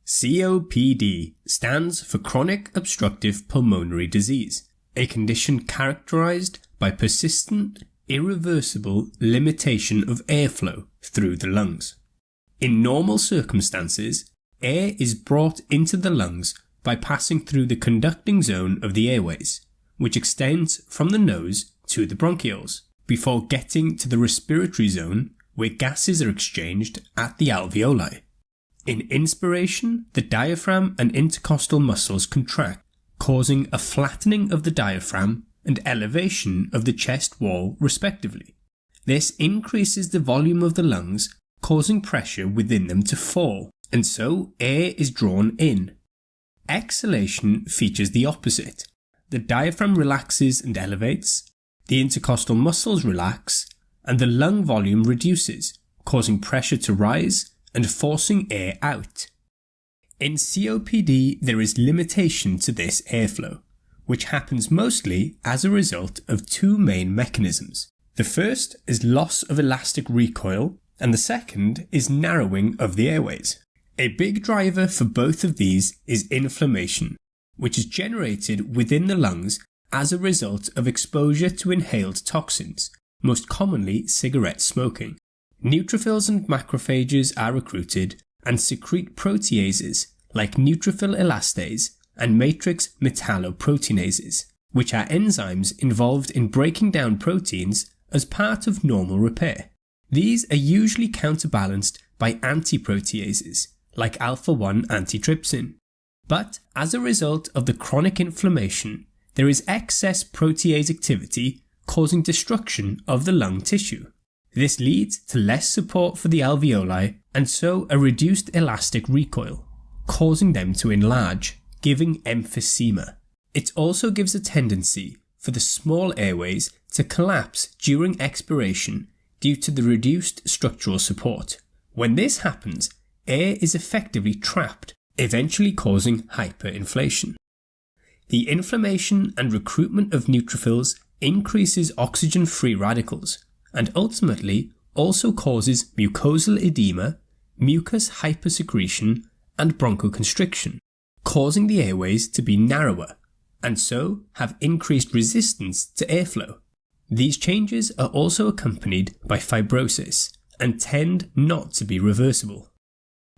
COPD stands for Chronic Obstructive Pulmonary Disease, a condition characterized by persistent, irreversible limitation of airflow through the lungs. In normal circumstances, air is brought into the lungs by passing through the conducting zone of the airways, which extends from the nose to the bronchioles, before getting to the respiratory zone where gases are exchanged at the alveoli. In inspiration, the diaphragm and intercostal muscles contract, causing a flattening of the diaphragm and elevation of the chest wall respectively. This increases the volume of the lungs, causing pressure within them to fall, and so air is drawn in. Exhalation features the opposite. The diaphragm relaxes and elevates, the intercostal muscles relax, and the lung volume reduces, causing pressure to rise and forcing air out. In COPD, there is limitation to this airflow, which happens mostly as a result of two main mechanisms. The first is loss of elastic recoil, and the second is narrowing of the airways. A big driver for both of these is inflammation, which is generated within the lungs as a result of exposure to inhaled toxins, most commonly cigarette smoking. Neutrophils and macrophages are recruited and secrete proteases like neutrophil elastase and matrix metalloproteinases, which are enzymes involved in breaking down proteins as part of normal repair. These are usually counterbalanced by antiproteases like alpha-1 antitrypsin. But as a result of the chronic inflammation, there is excess protease activity causing destruction of the lung tissue. This leads to less support for the alveoli and so a reduced elastic recoil, causing them to enlarge, giving emphysema. It also gives a tendency for the small airways to collapse during expiration due to the reduced structural support. When this happens, air is effectively trapped, eventually causing hyperinflation. The inflammation and recruitment of neutrophils increases oxygen-free radicals, and ultimately also causes mucosal edema, mucus hypersecretion, and bronchoconstriction, causing the airways to be narrower, and so have increased resistance to airflow. These changes are also accompanied by fibrosis and tend not to be reversible.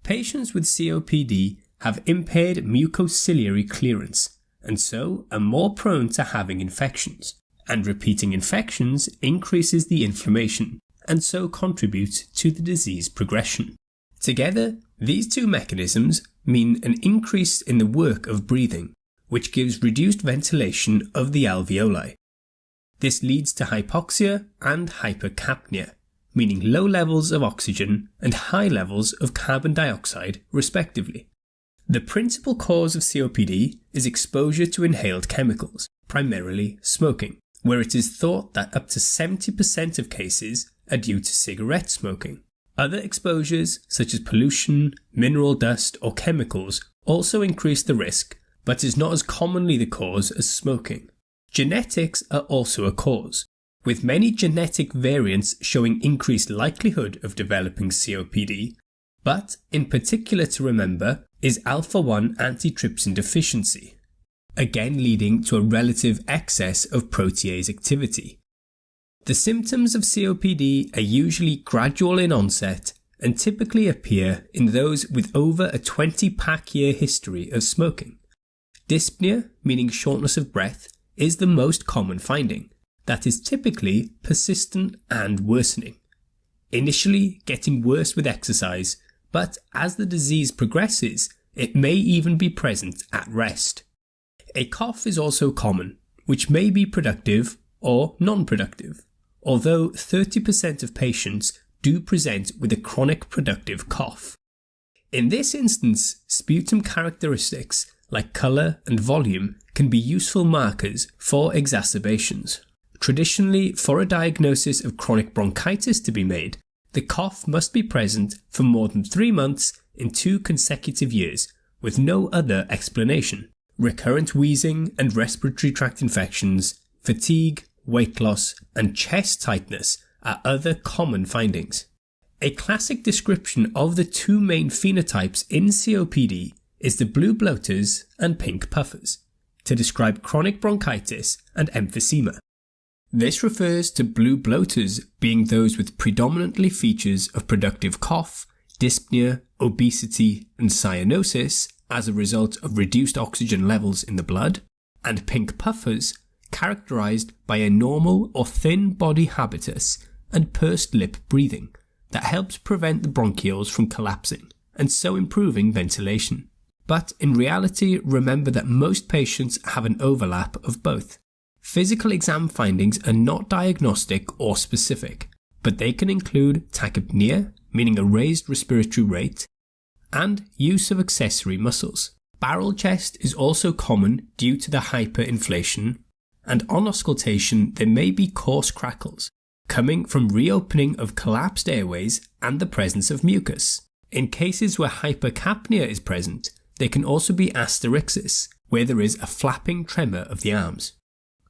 Patients with COPD have impaired mucociliary clearance, and so are more prone to having infections. And repeating infections increases the inflammation and so contributes to the disease progression. Together, these two mechanisms mean an increase in the work of breathing, which gives reduced ventilation of the alveoli. This leads to hypoxia and hypercapnia, meaning low levels of oxygen and high levels of carbon dioxide respectively. The principal cause of COPD is exposure to inhaled chemicals, primarily smoking, where it is thought that up to 70% of cases are due to cigarette smoking. Other exposures, such as pollution, mineral dust, or chemicals, also increase the risk, but is not as commonly the cause as smoking. Genetics are also a cause, with many genetic variants showing increased likelihood of developing COPD, but in particular to remember is alpha-1 antitrypsin deficiency, again leading to a relative excess of protease activity. The symptoms of COPD are usually gradual in onset and typically appear in those with over a 20-pack year history of smoking. Dyspnea, meaning shortness of breath, is the most common finding, that is typically persistent and worsening. Initially getting worse with exercise, but as the disease progresses, it may even be present at rest. A cough is also common, which may be productive or non-productive, although 30% of patients do present with a chronic productive cough. In this instance, sputum characteristics like colour and volume can be useful markers for exacerbations. Traditionally, for a diagnosis of chronic bronchitis to be made, the cough must be present for more than 3 months in 2 consecutive years, with no other explanation. Recurrent wheezing and respiratory tract infections, fatigue, weight loss, and chest tightness are other common findings. A classic description of the two main phenotypes in COPD is the blue bloaters and pink puffers to describe chronic bronchitis and emphysema. This refers to blue bloaters being those with predominantly features of productive cough, dyspnea, obesity, and cyanosis as a result of reduced oxygen levels in the blood, and pink puffers characterized by a normal or thin body habitus and pursed lip breathing that helps prevent the bronchioles from collapsing and so improving ventilation. But in reality, remember that most patients have an overlap of both. Physical exam findings are not diagnostic or specific, but they can include tachypnea, meaning a raised respiratory rate, and use of accessory muscles. Barrel chest is also common due to the hyperinflation, and on auscultation there may be coarse crackles, coming from reopening of collapsed airways and the presence of mucus. In cases where hypercapnia is present, there can also be asterixis, where there is a flapping tremor of the arms.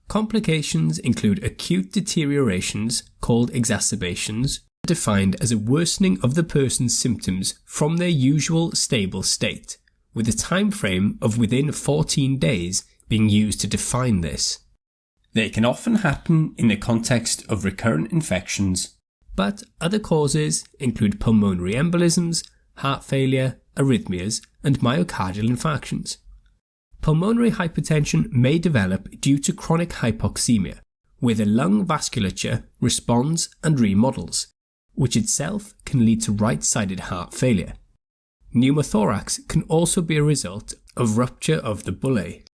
Complications include acute deteriorations, called exacerbations, defined as a worsening of the person's symptoms from their usual stable state, with a time frame of within 14 days being used to define this. They can often happen in the context of recurrent infections, but other causes include pulmonary embolisms, heart failure, arrhythmias, and myocardial infarctions. Pulmonary hypertension may develop due to chronic hypoxemia, where the lung vasculature responds and remodels, which itself can lead to right-sided heart failure. Pneumothorax can also be a result of rupture of the bullae.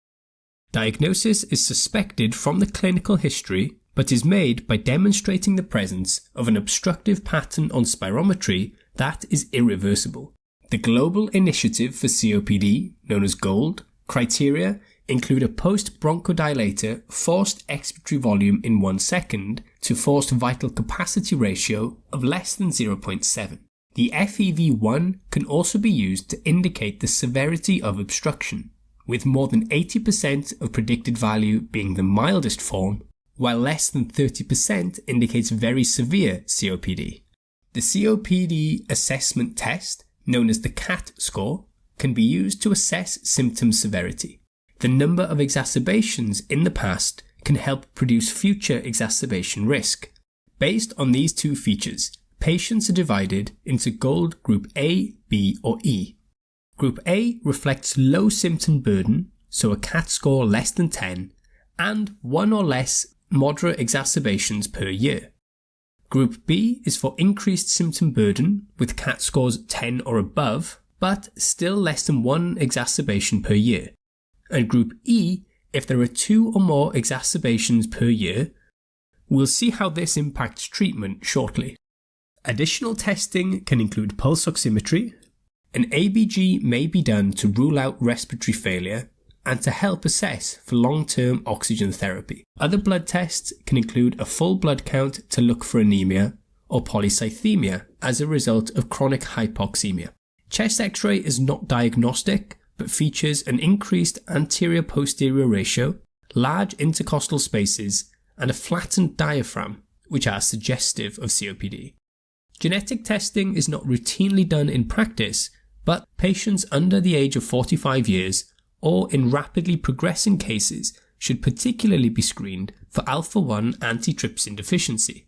Diagnosis is suspected from the clinical history, but is made by demonstrating the presence of an obstructive pattern on spirometry that is irreversible. The Global Initiative for COPD, known as GOLD, criteria include a post-bronchodilator forced expiratory volume in 1 second to forced vital capacity ratio of less than 0.7. The FEV1 can also be used to indicate the severity of obstruction, with more than 80% of predicted value being the mildest form, while less than 30% indicates very severe COPD. The COPD assessment test, known as the CAT score, can be used to assess symptom severity. The number of exacerbations in the past can help produce future exacerbation risk. Based on these two features, patients are divided into GOLD Group A, B, or E. Group A reflects low symptom burden, so a CAT score less than 10, and 1 or less moderate exacerbations per year. Group B is for increased symptom burden, with CAT scores 10 or above, but still less than 1 exacerbation per year. And Group E, if there are 2 or more exacerbations per year. We'll see how this impacts treatment shortly. Additional testing can include pulse oximetry. An ABG may be done to rule out respiratory failure and to help assess for long-term oxygen therapy. Other blood tests can include a full blood count to look for anemia or polycythemia as a result of chronic hypoxemia. Chest X-ray is not diagnostic, but features an increased anterior-posterior ratio, large intercostal spaces, and a flattened diaphragm, which are suggestive of COPD. Genetic testing is not routinely done in practice, but patients under the age of 45 years or in rapidly progressing cases should particularly be screened for alpha-1 antitrypsin deficiency.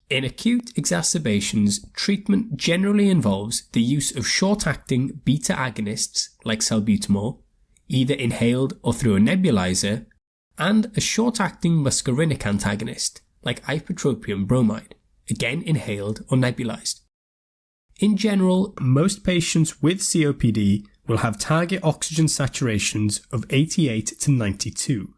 In acute exacerbations, treatment generally involves the use of short-acting beta agonists like salbutamol, either inhaled or through a nebulizer, and a short-acting muscarinic antagonist like ipratropium bromide, again inhaled or nebulized. In general, most patients with COPD will have target oxygen saturations of 88 to 92.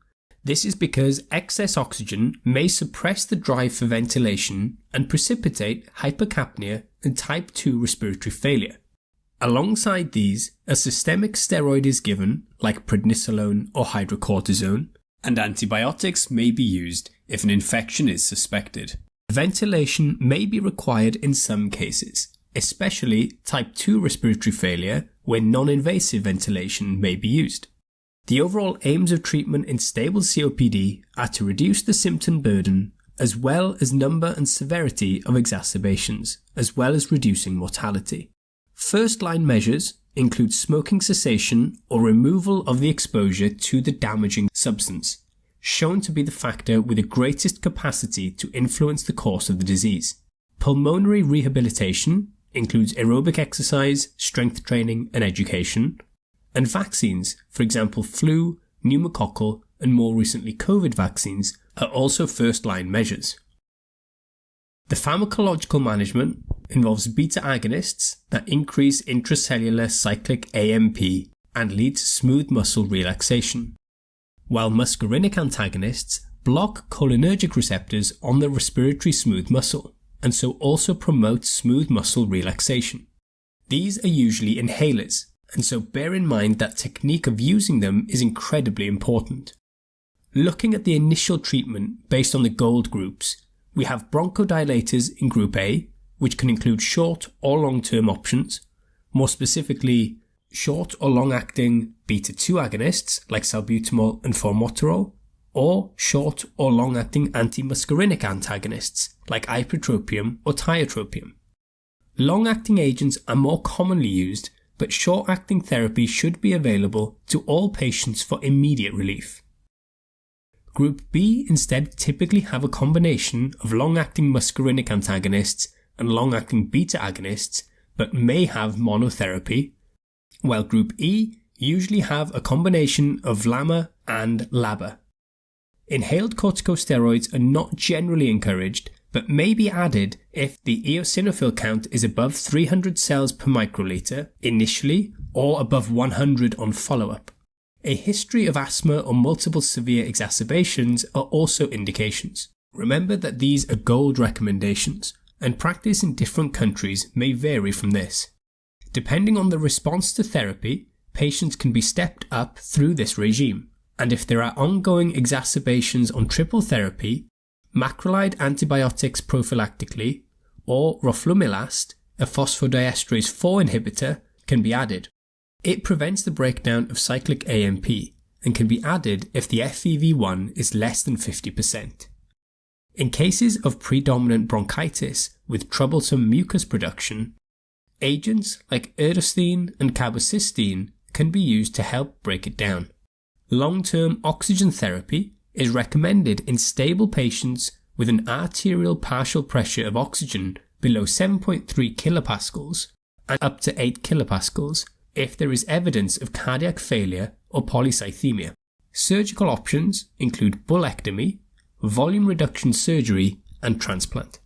This is because excess oxygen may suppress the drive for ventilation and precipitate hypercapnia and type 2 respiratory failure. Alongside these, a systemic steroid is given, like prednisolone or hydrocortisone, and antibiotics may be used if an infection is suspected. Ventilation may be required in some cases, especially type 2 respiratory failure, where non-invasive ventilation may be used. The overall aims of treatment in stable COPD are to reduce the symptom burden, as well as number and severity of exacerbations, as well as reducing mortality. First-line measures include smoking cessation or removal of the exposure to the damaging substance, shown to be the factor with the greatest capacity to influence the course of the disease. Pulmonary rehabilitation includes aerobic exercise, strength training, and education. And vaccines, for example flu, pneumococcal, and more recently COVID vaccines, are also first-line measures. The pharmacological management involves beta agonists that increase intracellular cyclic AMP and lead to smooth muscle relaxation, while muscarinic antagonists block cholinergic receptors on the respiratory smooth muscle, and so also promote smooth muscle relaxation. These are usually inhalers, and so bear in mind that technique of using them is incredibly important. Looking at the initial treatment based on the gold groups, we have bronchodilators in Group A, which can include short or long-term options, more specifically short or long-acting beta-2 agonists like salbutamol and formoterol, or short or long-acting antimuscarinic antagonists like ipratropium or tiotropium. Long-acting agents are more commonly used, but short-acting therapy should be available to all patients for immediate relief. Group B instead typically have a combination of long-acting muscarinic antagonists and long-acting beta agonists, but may have monotherapy, while Group E usually have a combination of LAMA and LABA. Inhaled corticosteroids are not generally encouraged, but may be added if the eosinophil count is above 300 cells per microliter initially or above 100 on follow-up. A history of asthma or multiple severe exacerbations are also indications. Remember that these are gold recommendations, and practice in different countries may vary from this. Depending on the response to therapy, patients can be stepped up through this regime, and if there are ongoing exacerbations on triple therapy, macrolide antibiotics prophylactically, or roflumilast, a phosphodiesterase 4 inhibitor, can be added. It prevents the breakdown of cyclic AMP and can be added if the FEV1 is less than 50%. In cases of predominant bronchitis with troublesome mucus production, agents like erdosine and cabocystine can be used to help break it down. Long-term oxygen therapy is recommended in stable patients with an arterial partial pressure of oxygen below 7.3 kilopascals and up to 8 kilopascals if there is evidence of cardiac failure or polycythemia. Surgical options include bullectomy, volume reduction surgery, and transplant.